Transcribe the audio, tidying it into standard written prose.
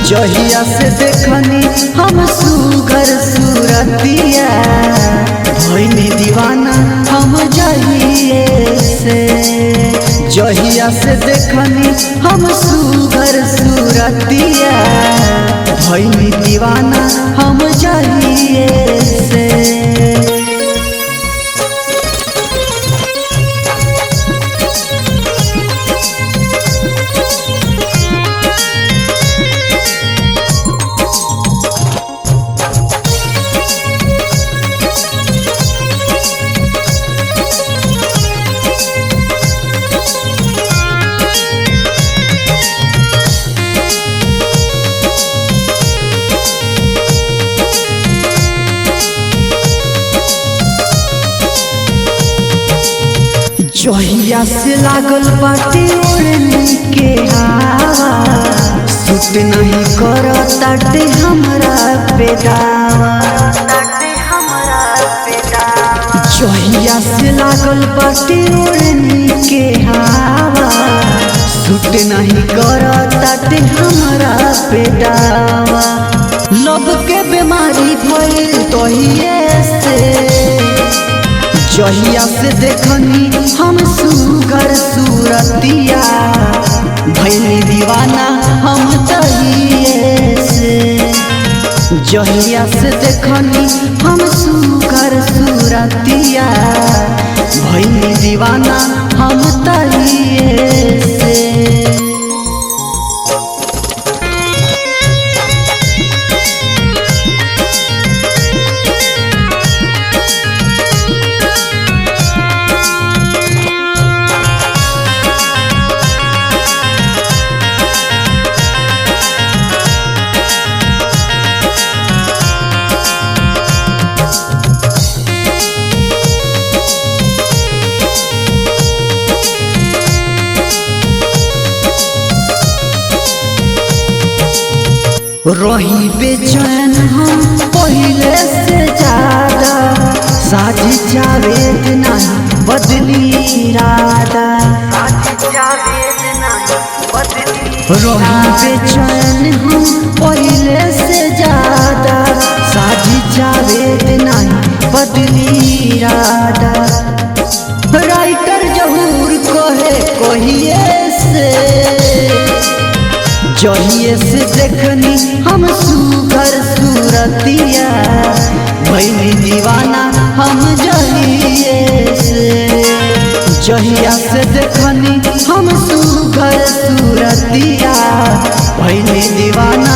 जहिया से देखनी हम सुगर सूरतिया भइनी दीवाना हम जहिया से देखनी हम सुगर सूरतिया भइनी दीवाना हम जहिए से। जहिया से लागल बाटे ओढ़नी के हवा सूट नहीं करताटे हमरा पे दावा। जहिया से लागल बाटे ओढ़नी के हवा सूट नहीं करताटे हमरा पे दावा। लब के बीमारी भइल तहिए से जहिया से देखनी हम सुगर सूरतिया भइनी दीवाना हम तहिए से। जहिया से देखनी हम सुगर सूरतिया भइनी दीवाना हम तहिए से। रही बेचैन हम पहले से ज्यादा साझी जावेद नहीं बदली इरादा। रही बेचैन हम पहले से ज्यादा साझी जावेद नहीं बदली इरादा। राइटर जहूर कहिए से जहिए से देखनी हम सुगर सूरतिया भइनी दीवाना हम जहिए से। जहिया से देखनी हम सुगर सूरतिया भइनी दीवाना